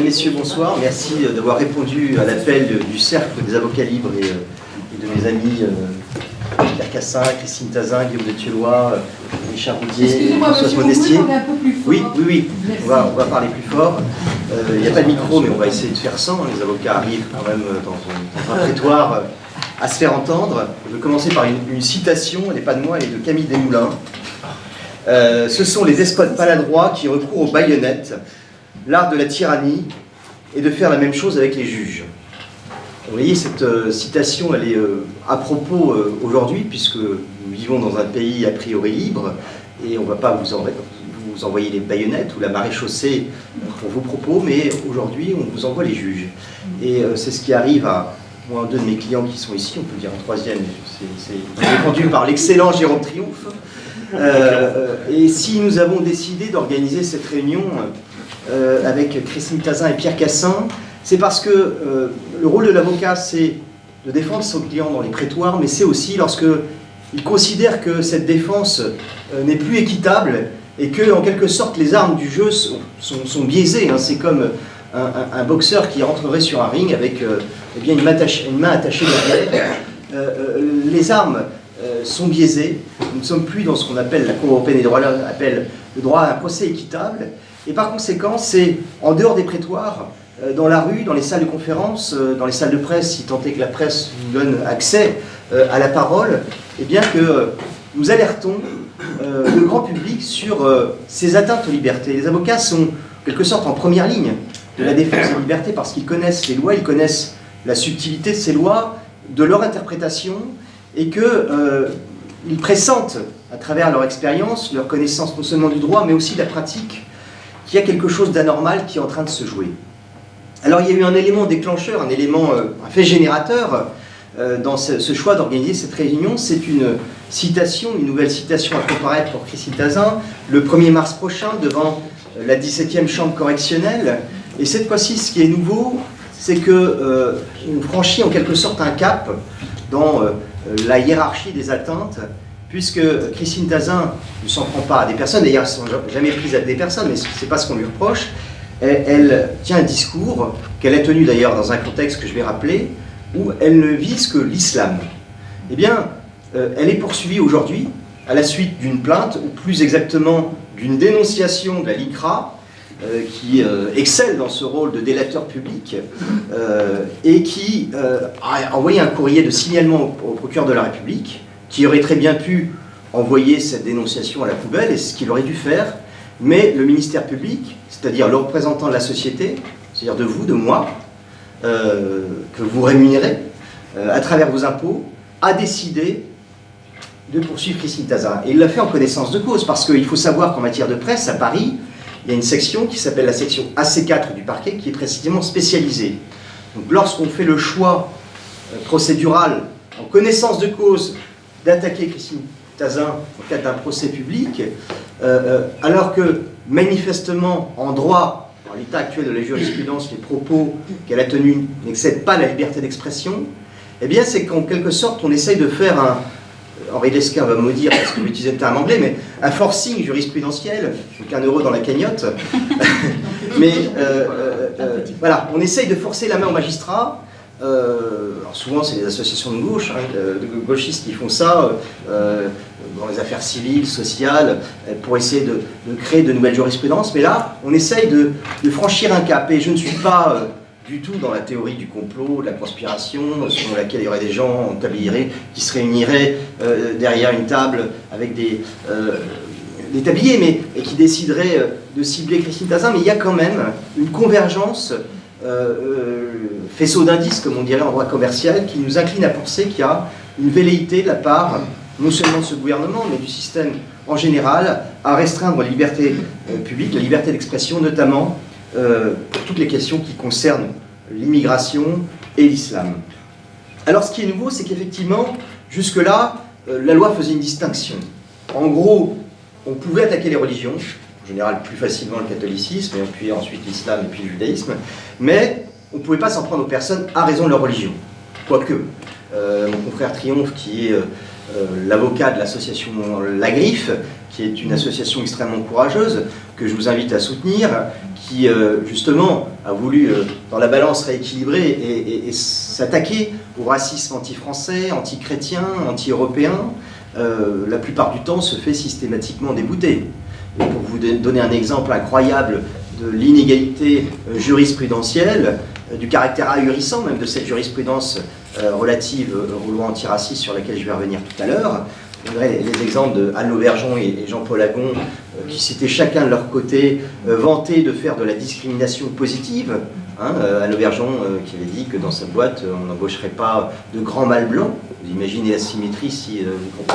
messieurs, bonsoir. Merci d'avoir répondu à l'appel du Cercle des avocats libres et de mes amis Pierre Cassin, Christine Tazin, Guillaume de Thieulois, Richard Roudier, François Monestier. Oui, on va parler plus fort. Il n'y a pas de micro, mais on va essayer de faire sans. Les avocats arrivent quand même dans un prétoire à se faire entendre. Je vais commencer par une citation, elle n'est pas de moi, elle est de Camille Desmoulins. Ce sont les despotes maladroits qui recourent aux baïonnettes, l'art de la tyrannie, et de faire la même chose avec les juges. Vous voyez, cette citation, elle est à propos aujourd'hui, puisque nous vivons dans un pays a priori libre, et on ne va pas vous envoyer les baïonnettes ou la maréchaussée pour vos propos, mais aujourd'hui, on vous envoie les juges. Et c'est ce qui arrive à moi, deux de mes clients qui sont ici, on peut dire un troisième, c'est défendu par l'excellent Jérôme Triomphe. Et si nous avons décidé d'organiser cette réunion avec Christine Tazin et Pierre Cassin, c'est parce que le rôle de l'avocat, c'est de défendre son client dans les prétoires, mais c'est aussi lorsqu'il considère que cette défense n'est plus équitable et que, en quelque sorte, les armes du jeu sont biaisées. Hein. C'est comme un boxeur qui rentrerait sur un ring avec eh bien, une main attachée derrière. Les armes sont biaisées. Nous ne sommes plus dans ce qu'on appelle, la Cour européenne des droits de l'homme appelle le droit à un procès équitable. Et par conséquent, c'est en dehors des prétoires, dans la rue, dans les salles de conférence, dans les salles de presse, si tant est que la presse nous donne accès à la parole, eh bien que nous alertons le grand public sur ces atteintes aux libertés. Les avocats sont, en quelque sorte, en première ligne de la défense des libertés parce qu'ils connaissent les lois, ils connaissent la subtilité de ces lois, de leur interprétation, et qu'ils pressentent, à travers leur expérience, leur connaissance non seulement du droit, mais aussi de la pratique, qu'il y a quelque chose d'anormal qui est en train de se jouer. Alors il y a eu un élément déclencheur, un fait générateur dans ce choix d'organiser cette réunion. C'est une nouvelle citation à comparaître pour Christine Tazin, le 1er mars prochain, devant la 17e chambre correctionnelle. Et cette fois-ci, ce qui est nouveau, c'est qu'on franchit en quelque sorte un cap dans la hiérarchie des atteintes, puisque Christine Tazin ne s'en prend pas à des personnes, d'ailleurs elles ne sont jamais prises à des personnes, mais ce n'est pas ce qu'on lui reproche. Elle tient un discours qu'elle a tenu d'ailleurs dans un contexte que je vais rappeler, où elle ne vise que l'islam. Eh bien, elle est poursuivie aujourd'hui à la suite d'une plainte, ou plus exactement d'une dénonciation de la LICRA, qui excelle dans ce rôle de délateur public, et qui a envoyé un courrier de signalement au procureur de la République, qui aurait très bien pu envoyer cette dénonciation à la poubelle, et ce qu'il aurait dû faire, mais le ministère public, c'est-à-dire le représentant de la société, c'est-à-dire de vous, de moi, que vous rémunérez à travers vos impôts, a décidé de poursuivre Christine Tazin. Et il l'a fait en connaissance de cause, parce qu'il faut savoir qu'en matière de presse, à Paris, il y a une section qui s'appelle la section AC4 du parquet, qui est précisément spécialisée. Donc lorsqu'on fait le choix procédural, en connaissance de cause, d'attaquer Christine Tazin dans le cadre d'un procès public, alors que manifestement, en droit, dans l'état actuel de la jurisprudence, les propos qu'elle a tenus n'excèdent pas la liberté d'expression, eh bien c'est qu'en quelque sorte, on essaye de faire Henri Lesquin va me dire, parce que j'utilisais le terme anglais, mais un forcing jurisprudentiel, qu'un euro dans la cagnotte. Mais voilà, on essaye de forcer la main aux magistrats. Alors souvent, c'est les associations de gauche, de gauchistes qui font ça, dans les affaires civiles, sociales, pour essayer de créer de nouvelles jurisprudences. Mais là, on essaye de franchir un cap. Et je ne suis pas du tout dans la théorie du complot, de la conspiration, selon laquelle il y aurait des gens en tablier qui se réuniraient derrière une table avec des tabliers, et qui décideraient de cibler Christine Tazin. Mais il y a quand même une convergence, faisceau d'indices, comme on dirait en droit commercial, qui nous incline à penser qu'il y a une velléité de la part, non seulement de ce gouvernement, mais du système en général, à restreindre la liberté publique, la liberté d'expression, notamment pour toutes les questions qui concernent l'immigration et l'islam. Alors ce qui est nouveau, c'est qu'effectivement, jusque-là, la loi faisait une distinction. En gros, on pouvait attaquer les religions, en général plus facilement le catholicisme, et puis ensuite l'islam et puis le judaïsme, mais on ne pouvait pas s'en prendre aux personnes à raison de leur religion. Quoique, mon confrère Triomphe, qui est l'avocat de l'association La Griffe, qui est une association extrêmement courageuse, que je vous invite à soutenir, qui justement a voulu, dans la balance, rééquilibrer et s'attaquer au racisme anti-français, anti-chrétien, anti-européen. La plupart du temps se fait systématiquement débouter. Et pour vous donner un exemple incroyable de l'inégalité jurisprudentielle, du caractère ahurissant même de cette jurisprudence relative aux lois antiracistes sur laquelle je vais revenir tout à l'heure, on verrait les exemples de Anne Lauvergeon et Jean-Paul Agon qui s'étaient chacun de leur côté vantés de faire de la discrimination positive. Anne Lauvergeon qui avait dit que dans sa boîte on n'embaucherait pas de grands mâles blancs. Vous imaginez la symétrie si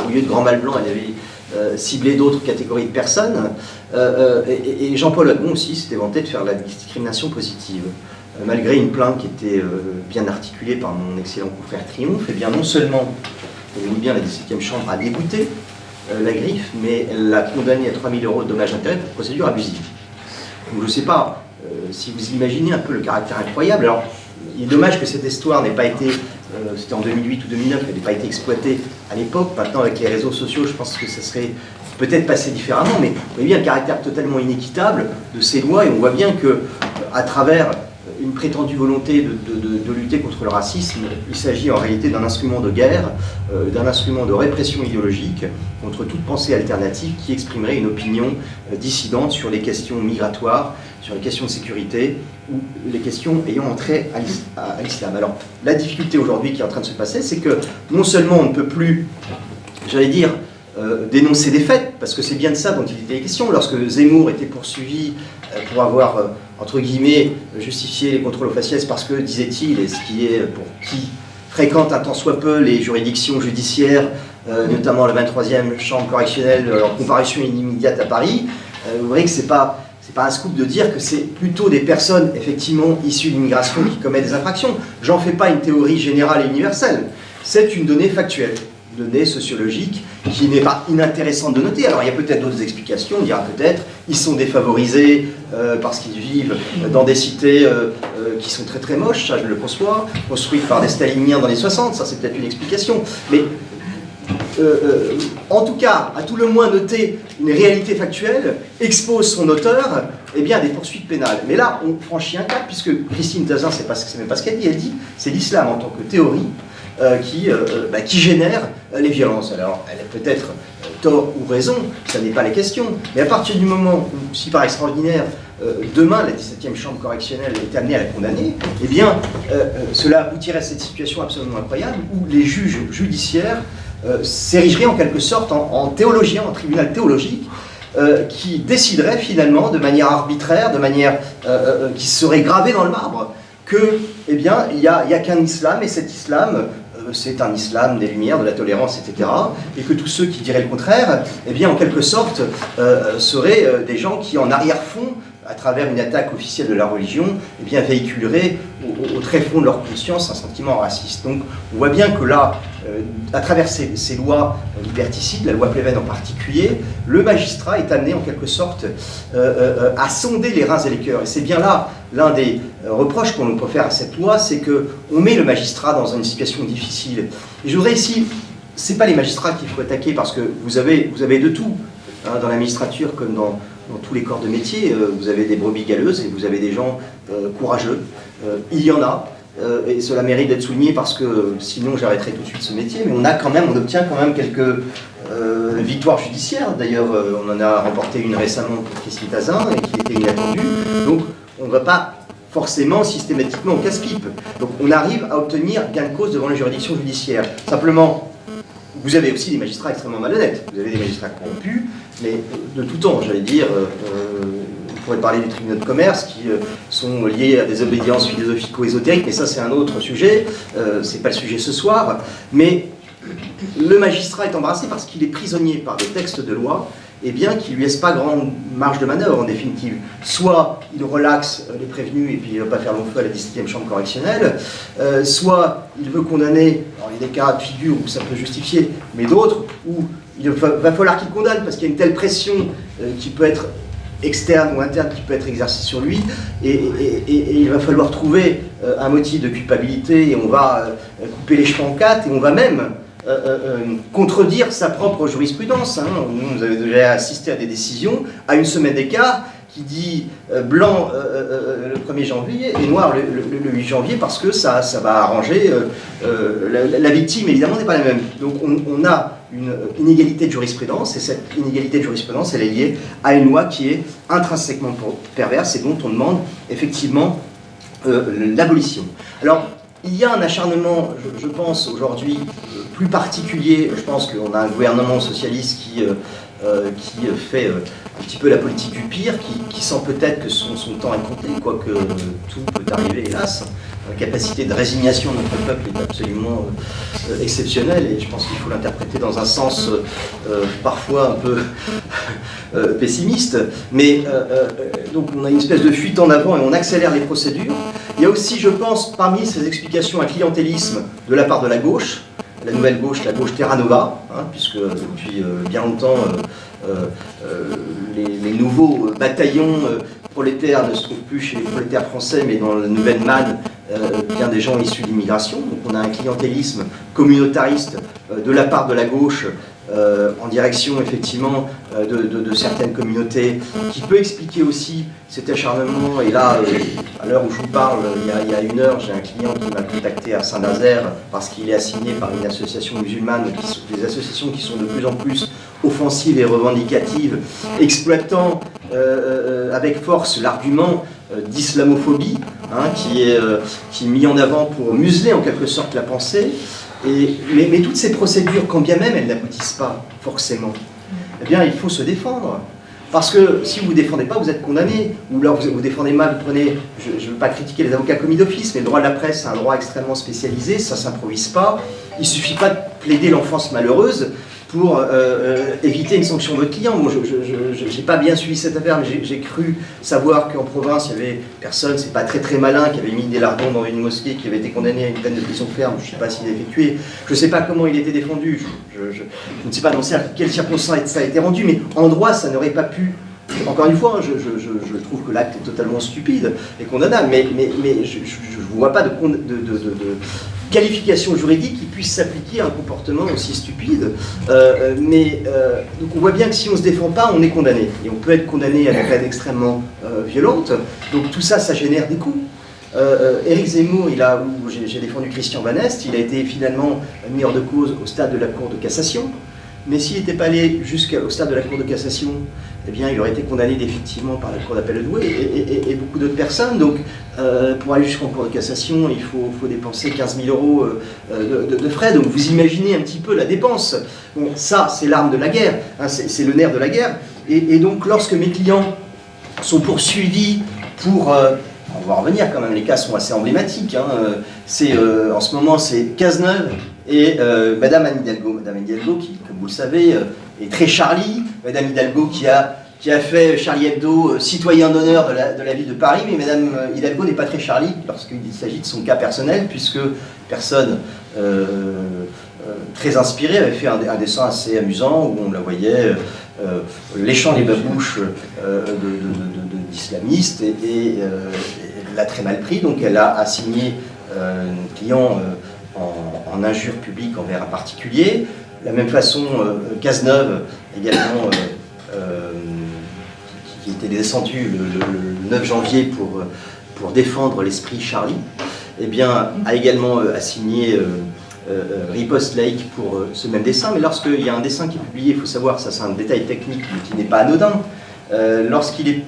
au lieu de grands mâles blancs elle avait ciblé d'autres catégories de personnes. Et Jean-Paul Agon aussi s'était vanté de faire de la discrimination positive. Malgré une plainte qui était bien articulée par mon excellent confrère Triomphe, et bien non seulement, vous bien, la 17e chambre a débouté la griffe, mais elle l'a condamné à 3 000 € de dommages-intérêts pour procédure abusive. Donc je ne sais pas si vous imaginez un peu le caractère incroyable. Alors, il est dommage que cette histoire n'ait pas été, c'était en 2008 ou 2009, elle n'ait pas été exploitée à l'époque. Maintenant, avec les réseaux sociaux, je pense que ça serait peut-être passé différemment, mais vous voyez bien le caractère totalement inéquitable de ces lois, et on voit bien que, à travers une prétendue volonté de lutter contre le racisme, il s'agit en réalité d'un instrument de guerre, d'un instrument de répression idéologique contre toute pensée alternative qui exprimerait une opinion dissidente sur les questions migratoires, sur les questions de sécurité ou les questions ayant entrée à l'islam. Alors, la difficulté aujourd'hui qui est en train de se passer, c'est que non seulement on ne peut plus, j'allais dire, dénoncer des faits, parce que c'est bien de ça dont il était question. Lorsque Zemmour était poursuivi pour avoir, entre guillemets, justifié les contrôles aux faciès parce que, disait-il, et ce qui est pour qui fréquente un tant soit peu les juridictions judiciaires, notamment la 23e chambre correctionnelle en comparution immédiate à Paris, vous voyez que c'est pas un scoop de dire que c'est plutôt des personnes effectivement issues de l'immigration qui commettent des infractions. J'en fais pas une théorie générale et universelle, c'est une donnée factuelle, une donnée sociologique qui n'est pas inintéressante de noter. Alors il y a peut-être d'autres explications, on dira peut-être ils sont défavorisés parce qu'ils vivent dans des cités qui sont très très moches, ça je le conçois, construites par des staliniens dans les 60, ça c'est peut-être une explication, mais en tout cas, à tout le moins noter une réalité factuelle, expose son auteur eh bien, à des poursuites pénales. Mais là, on franchit un cap, puisque Christine Tazin, c'est même pas ce qu'elle dit, elle dit c'est l'islam en tant que théorie qui génère les violences. Alors, elle a peut-être tort ou raison, ça n'est pas la question, mais à partir du moment où, si par extraordinaire, demain, la 17e chambre correctionnelle est amenée à la condamner, eh bien, cela aboutirait à cette situation absolument incroyable où les juges judiciaires s'érigeraient en quelque sorte en théologien, en tribunal théologique, qui déciderait finalement de manière arbitraire, de manière qui serait gravée dans le marbre, que, eh bien, il n'y a qu'un islam, et cet islam, c'est un islam des Lumières, de la tolérance, etc. Et que tous ceux qui diraient le contraire, eh bien, en quelque sorte, seraient des gens qui, en arrière-fond, à travers une attaque officielle de la religion, eh bien, véhiculeraient au très fond de leur conscience un sentiment raciste. Donc, on voit bien que là, à travers ces lois liberticides, la loi Pleven en particulier, le magistrat est amené en quelque sorte à sonder les reins et les cœurs. Et c'est bien là l'un des reproches qu'on peut faire à cette loi, c'est qu'on met le magistrat dans une situation difficile. Et je voudrais ici, c'est pas les magistrats qu'il faut attaquer, parce que vous avez de tout, hein, dans la magistrature comme dans tous les corps de métier. Vous avez des brebis galeuses et vous avez des gens courageux. Il y en a. Et cela mérite d'être souligné parce que sinon j'arrêterai tout de suite ce métier, mais on obtient quand même quelques victoires judiciaires. D'ailleurs, on en a remporté une récemment pour Christine Tazin et qui était inattendue. Donc on ne va pas forcément systématiquement au casse-pipe. Donc on arrive à obtenir gain de cause devant les juridictions judiciaires. Simplement, vous avez aussi des magistrats extrêmement malhonnêtes. Vous avez des magistrats corrompus, mais de tout temps, j'allais dire. On pourrait parler des tribunaux de commerce qui sont liés à des obédiences philosophico-ésotériques, mais ça c'est un autre sujet, c'est pas le sujet ce soir. Mais le magistrat est embarrassé parce qu'il est prisonnier par des textes de loi, et bien qu'il ne lui laisse pas grande marge de manœuvre en définitive. Soit il relaxe les prévenus et puis il ne va pas faire long feu à la 17e chambre correctionnelle, soit il veut condamner, alors il y a des cas de figure où ça peut justifier, mais d'autres où il va falloir qu'il condamne parce qu'il y a une telle pression qui peut être externe ou interne qui peut être exercée sur lui, et il va falloir trouver un motif de culpabilité, et on va couper les cheveux en quatre, et on va même contredire sa propre jurisprudence. Hein. Nous avons déjà assisté à des décisions à une semaine d'écart qui dit blanc le 1er janvier et noir le 8 janvier parce que ça va arranger la victime, évidemment, n'est pas la même. Donc on a une inégalité de jurisprudence et cette inégalité de jurisprudence, elle est liée à une loi qui est intrinsèquement perverse et dont on demande effectivement l'abolition. Alors, il y a un acharnement, je pense, aujourd'hui plus particulier. Je pense qu'on a un gouvernement socialiste qui fait un petit peu la politique du pire, qui sent peut-être que son temps est compté, quoique tout peut arriver, hélas. La capacité de résignation de notre peuple est absolument exceptionnelle et je pense qu'il faut l'interpréter dans un sens parfois un peu pessimiste. Mais donc on a une espèce de fuite en avant et on accélère les procédures. Il y a aussi, je pense, parmi ces explications, un clientélisme de la part de la gauche, la nouvelle gauche, la gauche Terra Nova, hein, puisque depuis bien longtemps, les nouveaux bataillons prolétaires ne se trouvent plus chez les prolétaires français, mais dans la nouvelle manne, bien des gens issus d'immigration. Donc on a un clientélisme communautariste de la part de la gauche en direction effectivement de certaines communautés, qui peut expliquer aussi cet acharnement. Et là, à l'heure où je vous parle, il y a une heure, j'ai un client qui m'a contacté à Saint-Nazaire parce qu'il est assigné par une association musulmane, des associations qui sont de plus en plus offensives et revendicatives, exploitant avec force l'argument d'islamophobie, hein, qui est mis en avant pour museler en quelque sorte la pensée. Mais toutes ces procédures, quand bien même elles n'aboutissent pas forcément, eh bien il faut se défendre. Parce que si vous ne vous défendez pas, vous êtes condamné. Ou alors vous défendez mal, vous prenez, je ne veux pas critiquer les avocats commis d'office, mais le droit de la presse, c'est un droit extrêmement spécialisé, ça ne s'improvise pas. Il ne suffit pas de plaider l'enfance malheureuse pour éviter une sanction de votre client. Bon, je n'ai pas bien suivi cette affaire, mais j'ai cru savoir qu'en province, il y avait personne, c'est pas très malin, qui avait mis des lardons dans une mosquée, qui avait été condamné à une peine de prison ferme. Je ne sais pas s'il a été tué, je ne sais pas comment il a été défendu, je ne sais pas dans quelles circonstances ça a été rendu, mais en droit, ça n'aurait pas pu. Encore une fois, je trouve que l'acte est totalement stupide et condamnable, mais je ne vois pas de qualification juridique qui puisse s'appliquer à un comportement aussi stupide. Donc on voit bien que si on ne se défend pas, on est condamné. Et on peut être condamné à des peines extrêmement violentes. Donc tout ça, ça génère des coûts. Éric Zemmour, où j'ai défendu Christian Van Est, il a été finalement mis hors de cause au stade de la Cour de cassation. Mais s'il n'était pas allé jusqu'au stade de la Cour de cassation, eh bien, il aurait été condamné définitivement par la Cour d'appel de Douai et beaucoup d'autres personnes. Donc, pour aller jusqu'en Cour de cassation, il faut dépenser 15 000 euros de frais. Donc, vous imaginez un petit peu la dépense. Bon, ça, c'est l'arme de la guerre, hein, c'est le nerf de la guerre. Et donc, lorsque mes clients sont poursuivis pour... on va en revenir quand même, les cas sont assez emblématiques. Hein, en ce moment, c'est Cazeneuve et Madame Anne Hidalgo. Madame Hidalgo, qui, comme vous le savez, est très Charlie. Madame Hidalgo qui a fait Charlie Hebdo citoyen d'honneur de la ville de Paris, mais Madame Hidalgo n'est pas très Charlie lorsqu'il s'agit de son cas personnel, puisque personne très inspirée avait fait un dessin assez amusant où on la voyait léchant les babouches d'islamistes et l'a très mal pris, donc elle a assigné un client en injure publique envers un particulier. De la même façon, Cazeneuve, également, qui était descendu le 9 janvier pour défendre l'esprit Charlie, eh bien, a également assigné Riposte Lake pour ce même dessin. Mais lorsqu'il y a un dessin qui est publié, il faut savoir, ça c'est un détail technique mais qui n'est pas anodin, lorsqu'il est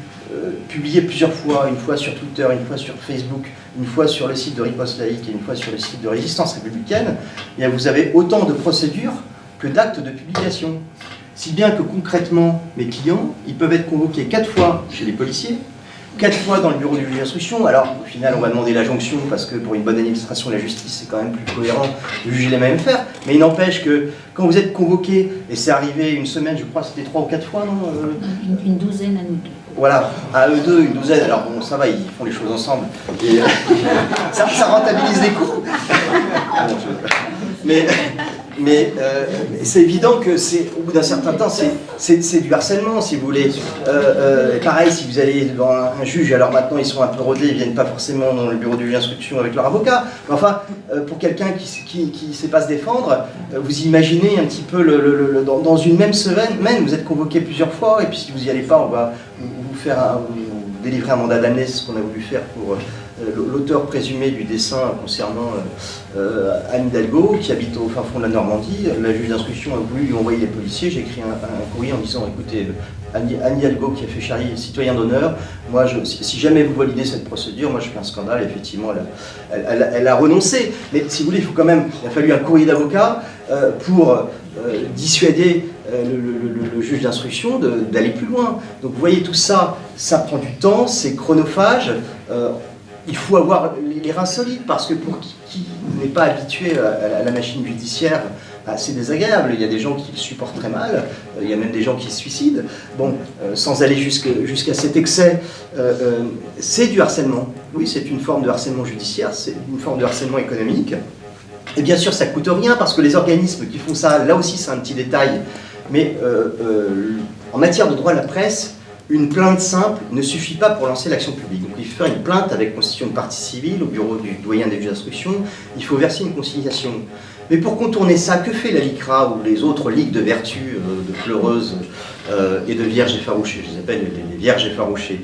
publié plusieurs fois, une fois sur Twitter, une fois sur Facebook, une fois sur le site de Riposte Laïque et une fois sur le site de Résistance Républicaine, eh bien, vous avez autant de procédures que d'actes de publication. Si bien que concrètement, mes clients, ils peuvent être convoqués 4 fois chez les policiers, 4 fois dans le bureau du juge d'instruction. Alors, au final, on va demander la jonction parce que pour une bonne administration de la justice, c'est quand même plus cohérent de juger les mêmes affaires. Mais il n'empêche que quand vous êtes convoqué, et c'est arrivé une semaine, je crois, c'était 3 ou 4 fois, non une douzaine à nous deux. Voilà, à eux deux, une douzaine. Alors bon, ça va, ils font les choses ensemble. Et, ça rentabilise les coûts. Mais Mais c'est évident que au bout d'un certain temps, c'est du harcèlement, si vous voulez. Et pareil, si vous allez devant un juge, alors maintenant ils sont un peu rodés, ils viennent pas forcément dans le bureau du juge d'instruction avec leur avocat. Mais enfin, pour quelqu'un qui ne sait pas se défendre, vous imaginez un petit peu dans une même semaine, vous êtes convoqué plusieurs fois, et puis si vous n'y allez pas, on va vous délivrer un mandat d'amener, c'est ce qu'on a voulu faire pour l'auteur présumé du dessin concernant Anne Hidalgo, qui habite au fin fond de la Normandie. La juge d'instruction a voulu lui envoyer les policiers. J'ai écrit un courrier en disant, écoutez, Anne Hidalgo qui a fait Charlie citoyen d'honneur, moi, si jamais vous validez cette procédure, moi je fais un scandale. Effectivement, elle a renoncé. Mais si vous voulez, il a fallu un courrier d'avocat pour dissuader le juge d'instruction d'aller plus loin. Donc vous voyez, tout ça, ça prend du temps, c'est chronophage. Il faut avoir les reins solides, parce que pour qui n'est pas habitué à la machine judiciaire, c'est désagréable. Il y a des gens qui le supportent très mal, il y a même des gens qui se suicident. Bon, sans aller jusqu'à cet excès, c'est du harcèlement. Oui, c'est une forme de harcèlement judiciaire, c'est une forme de harcèlement économique. Et bien sûr, ça ne coûte rien, parce que les organismes qui font ça, là aussi c'est un petit détail, mais en matière de droit à la presse, une plainte simple ne suffit pas pour lancer l'action publique. Donc il faut faire une plainte avec constitution de partie civile au bureau du doyen des juges d'instruction, il faut verser une consignation. Mais pour contourner ça, que fait la LICRA ou les autres ligues de vertu, de pleureuses et de vierges effarouchées? Je les appelle les vierges effarouchées.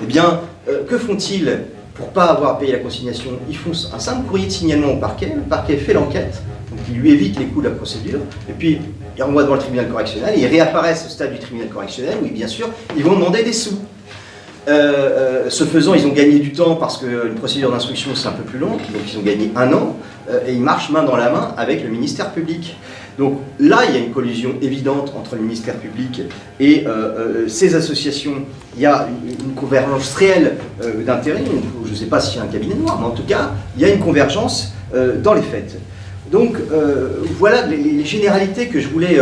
Eh bien, que font-ils pour ne pas avoir payé la consignation? Ils font un simple courrier de signalement au parquet, le parquet fait l'enquête, donc il lui évite les coûts de la procédure, et puis ils renvoient devant le tribunal correctionnel, et ils réapparaissent au stade du tribunal correctionnel, où bien sûr, ils vont demander des sous. Ce faisant, ils ont gagné du temps, parce qu'une procédure d'instruction c'est un peu plus long, donc ils ont gagné 1 an, et ils marchent main dans la main avec le ministère public. Donc là, il y a une collusion évidente entre le ministère public et ces associations. Il y a une convergence réelle d'intérêts. Je ne sais pas s'il y a un cabinet noir, mais en tout cas, il y a une convergence dans les faits. Donc voilà les généralités que je voulais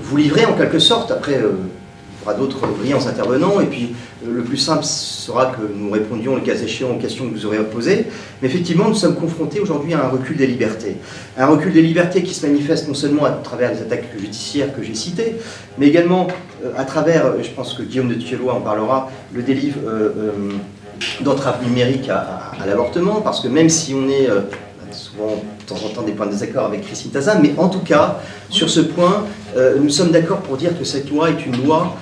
vous livrer en quelque sorte. Après, il y aura d'autres brillants intervenants, et puis le plus simple sera que nous répondions le cas échéant aux questions que vous aurez posées. Mais effectivement, nous sommes confrontés aujourd'hui à un recul des libertés. Un recul des libertés qui se manifeste non seulement à travers les attaques judiciaires que j'ai citées, mais également à travers, je pense que Guillaume de Thiellois en parlera, le délivre d'entrave numérique à l'avortement, parce que même si on est souvent de temps en temps des points de désaccord avec Christine Tazan, mais en tout cas, sur ce point, nous sommes d'accord pour dire que cette loi est une loi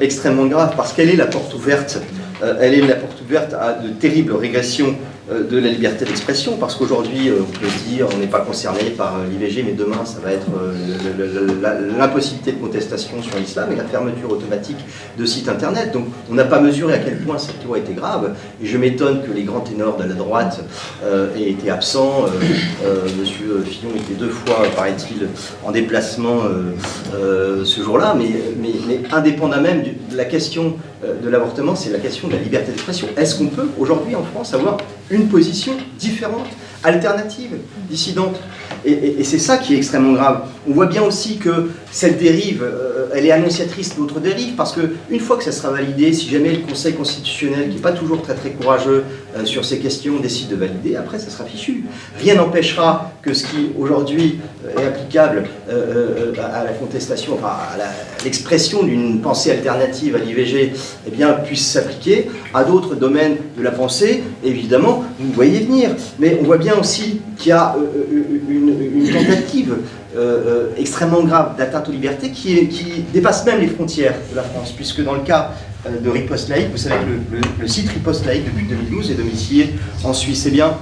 extrêmement grave, parce qu'elle est la porte ouverte, à de terribles régressions de la liberté d'expression, parce qu'aujourd'hui, on peut se dire, on n'est pas concerné par l'IVG, mais demain, ça va être l'impossibilité de contestation sur l'islam et la fermeture automatique de sites internet. Donc, on n'a pas mesuré à quel point cette loi était grave, et je m'étonne que les grands ténors de la droite aient été absents. Monsieur Fillon était 2 fois, paraît-il, en déplacement ce jour-là, mais indépendant même de la question de l'avortement, c'est la question de la liberté d'expression. Est-ce qu'on peut, aujourd'hui, en France, avoir une position différente, alternative, dissidente? Et c'est ça qui est extrêmement grave. On voit bien aussi que cette dérive, elle est annonciatrice d'autres dérives, parce qu'une fois que ça sera validé, si jamais le Conseil constitutionnel, qui n'est pas toujours très très courageux sur ces questions, décide de valider, après ça sera fichu. Rien n'empêchera que ce qui aujourd'hui est applicable à la contestation, enfin à l'expression d'une pensée alternative à l'IVG, eh bien, puisse s'appliquer à d'autres domaines de la pensée. Évidemment, vous voyez venir. Mais on voit bien aussi qu'il y a une tentative extrêmement grave d'atteinte aux libertés qui dépasse même les frontières de la France, puisque dans le cas de Riposte Laïque, vous savez que le site Riposte Laïque, depuis 2012, est domicilié en Suisse. Eh bien,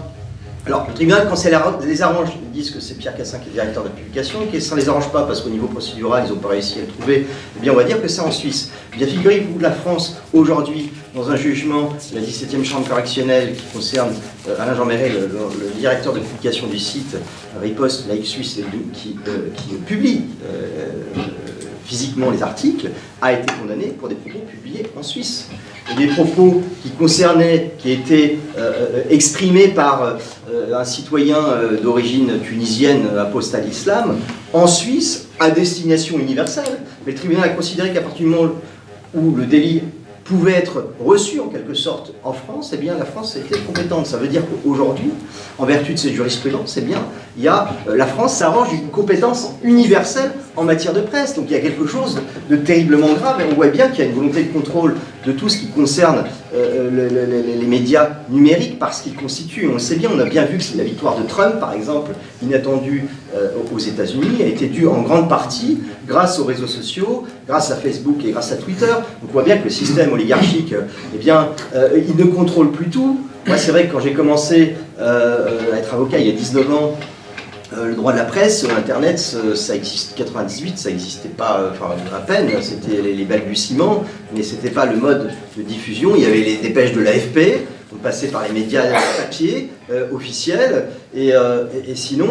alors, le tribunal, quand ça les arrange, ils disent que c'est Pierre Cassin qui est directeur de publication, et que ça ne les arrange pas parce qu'au niveau procédural, ils n'ont pas réussi à le trouver, eh bien, on va dire que c'est en Suisse. Eh bien, figurez-vous, la France, aujourd'hui, dans un jugement de la 17e chambre correctionnelle qui concerne Alain Jean Méret, le directeur de publication du site Riposte Laïque Suisse, qui publie physiquement les articles, a été condamné pour des propos publiés en Suisse. Et des propos qui étaient exprimés par un citoyen d'origine tunisienne apostat à l'islam, en Suisse, à destination universelle. Mais le tribunal a considéré qu'à partir du moment où le délit pouvait être reçue en quelque sorte en France, eh bien la France était compétente. Ça veut dire qu'aujourd'hui, en vertu de cette jurisprudence, eh bien, la France s'arrange d'une compétence universelle en matière de presse. Donc il y a quelque chose de terriblement grave et on voit bien qu'il y a une volonté de contrôle de tout ce qui concerne les médias numériques parce qu'ils constituent, on le sait bien, on a bien vu que la victoire de Trump, par exemple, inattendue aux États-Unis, a été due en grande partie grâce aux réseaux sociaux, grâce à Facebook et grâce à Twitter. Donc on voit bien que le système oligarchique, eh bien, il ne contrôle plus tout. Moi, c'est vrai que quand j'ai commencé à être avocat il y a 19 ans, le droit de la presse, Internet, ça existe, 98, ça n'existait pas, enfin à peine, c'était les balbutiements, mais c'était pas le mode de diffusion. Il y avait les dépêches de l'AFP, on passait par les médias papier officiels, et sinon,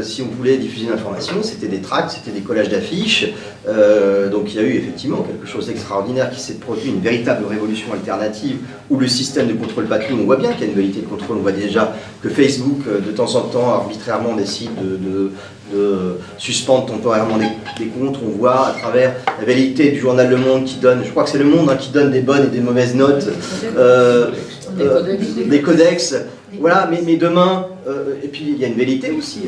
si on voulait diffuser une information, c'était des tracts, c'était des collages d'affiches. Donc il y a eu effectivement quelque chose d'extraordinaire qui s'est produit, une véritable révolution alternative où le système ne contrôle pas tout. On voit bien qu'il y a une vérité de contrôle, on voit déjà que Facebook, de temps en temps, arbitrairement décide de suspendre temporairement des comptes. On voit à travers la velléité du journal Le Monde qui donne, je crois que c'est Le Monde qui donne des bonnes et des mauvaises notes, des codex. Voilà, mais demain, et puis il y a une velléité aussi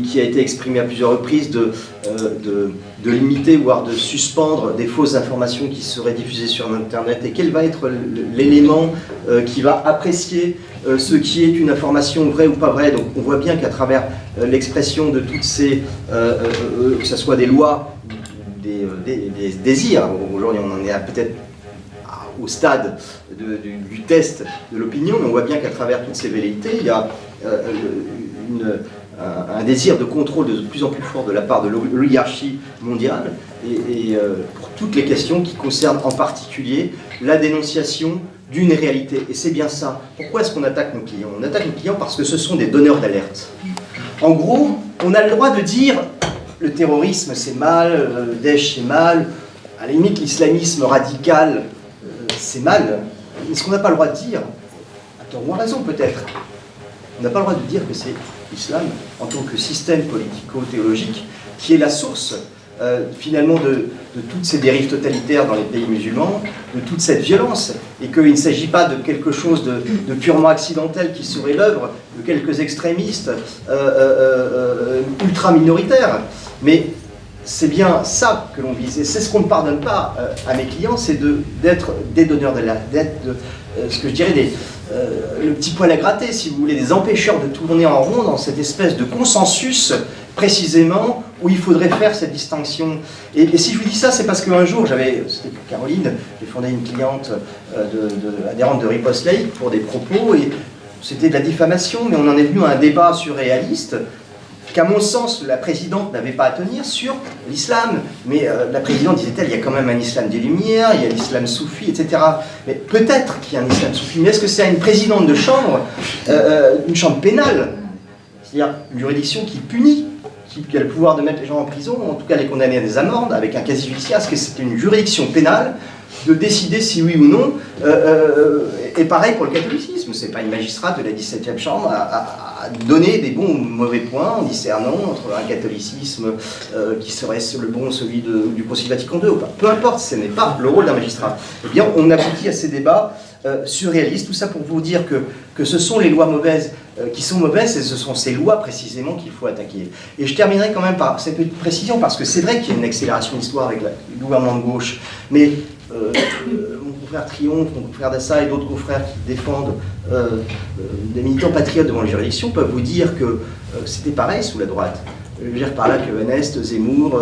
qui a été exprimée à plusieurs reprises de limiter, voire de suspendre des fausses informations qui seraient diffusées sur Internet. Et quel va être l'élément qui va apprécier ce qui est une information vraie ou pas vraie? Donc on voit bien qu'à travers l'expression de toutes ces, que ce soit des lois, des désirs, aujourd'hui on en est peut-être au stade du test de l'opinion, mais on voit bien qu'à travers toutes ces velléités, il y a un désir de contrôle de plus en plus fort de la part de l'oligarchie mondiale, et pour toutes les questions qui concernent en particulier la dénonciation d'une réalité. Et c'est bien ça. Pourquoi est-ce qu'on attaque nos clients? On attaque nos clients parce que ce sont des donneurs d'alerte. En gros, on a le droit de dire le terrorisme c'est mal, le Daesh c'est mal, à la limite l'islamisme radical c'est mal, mais ce qu'on n'a pas le droit de dire, à tort ou à raison peut-être, on n'a pas le droit de dire que c'est l'islam en tant que système politico-théologique qui est la source finalement de toutes ces dérives totalitaires dans les pays musulmans, de toute cette violence, et qu'il ne s'agit pas de quelque chose de purement accidentel qui serait l'œuvre de quelques extrémistes ultra-minoritaires, mais c'est bien ça que l'on vise, et c'est ce qu'on ne pardonne pas à mes clients, c'est d'être des donneurs d'être ce que je dirais le petit poil à gratter, si vous voulez, des empêcheurs de tourner en rond dans cette espèce de consensus précisément où il faudrait faire cette distinction. Et si je vous dis ça, c'est parce qu'un jour, c'était Caroline, j'ai fondé une cliente adhérente de Riposte Laïque pour des propos, et c'était de la diffamation, mais on en est venu à un débat surréaliste qu'à mon sens, la présidente n'avait pas à tenir sur l'islam. Mais la présidente, disait-elle, il y a quand même un islam des Lumières, il y a l'islam soufi, etc. Mais peut-être qu'il y a un islam soufi, mais est-ce que c'est à une présidente de chambre, une chambre pénale, c'est-à-dire une juridiction qui punit, qui a le pouvoir de mettre les gens en prison, ou en tout cas les condamner à des amendes, avec un casier judiciaire, est-ce que c'est une juridiction pénale de décider si oui ou non, et pareil pour le catholicisme, c'est pas une magistrate de la 17e chambre à donner des bons ou mauvais points en discernant entre un catholicisme qui serait le bon, celui du Concile Vatican II, ou pas. Peu importe, ce n'est pas le rôle d'un magistrat. Eh bien, on aboutit à ces débats surréalistes, tout ça pour vous dire que ce sont les lois mauvaises qui sont mauvaises, et ce sont ces lois précisément qu'il faut attaquer. Et je terminerai quand même par cette petite précision, parce que c'est vrai qu'il y a une accélération de l'histoire avec le gouvernement de gauche, mais mon confrère Triomphe, mon confrère Dassa et d'autres confrères qui défendent des militants patriotes devant les juridictions peuvent vous dire que c'était pareil sous la droite. Je veux dire par là que Van Est, Zemmour,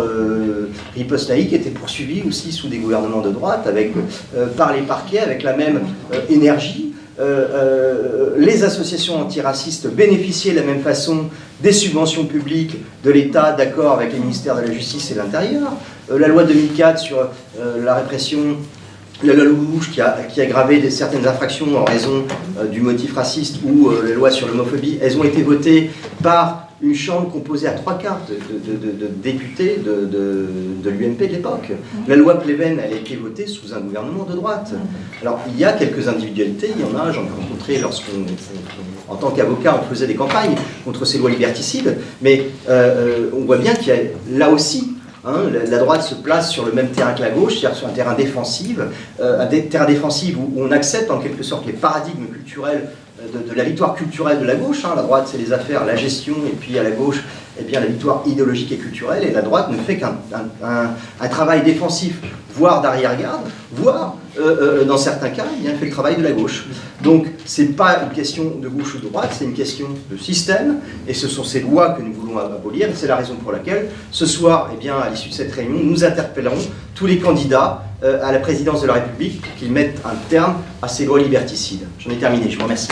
Riposte Laïque étaient poursuivis aussi sous des gouvernements de droite, par les parquets, avec la même énergie. Les associations antiracistes bénéficiaient de la même façon des subventions publiques de l'État, d'accord avec les ministères de la Justice et de l'Intérieur. La loi 2004 sur la répression, la loi Louche qui a aggravé certaines infractions en raison du motif raciste, ou la loi sur l'homophobie, elles ont été votées par une chambre composée à 3/4 de députés de l'UMP de l'époque. La loi Pleven, elle a été votée sous un gouvernement de droite. Alors, il y a quelques individualités, il y en a, j'en ai rencontré en tant qu'avocat, on faisait des campagnes contre ces lois liberticides, mais on voit bien qu'il y a là aussi La droite se place sur le même terrain que la gauche, c'est-à-dire sur un terrain défensif, où on accepte en quelque sorte les paradigmes culturels de la victoire culturelle de la gauche. La droite, c'est les affaires, la gestion, et puis à la gauche, eh bien, la victoire idéologique et culturelle. Et la droite ne fait qu'un travail défensif, voire d'arrière-garde, voire, dans certains cas, eh bien, elle fait le travail de la gauche. Donc, ce n'est pas une question de gauche ou de droite, c'est une question de système, et ce sont ces lois que nous voulons abolir, et c'est la raison pour laquelle, ce soir, eh bien, à l'issue de cette réunion, nous interpellerons tous les candidats à la présidence de la République pour qu'ils mettent un terme à ces lois liberticides. J'en ai terminé, je vous remercie.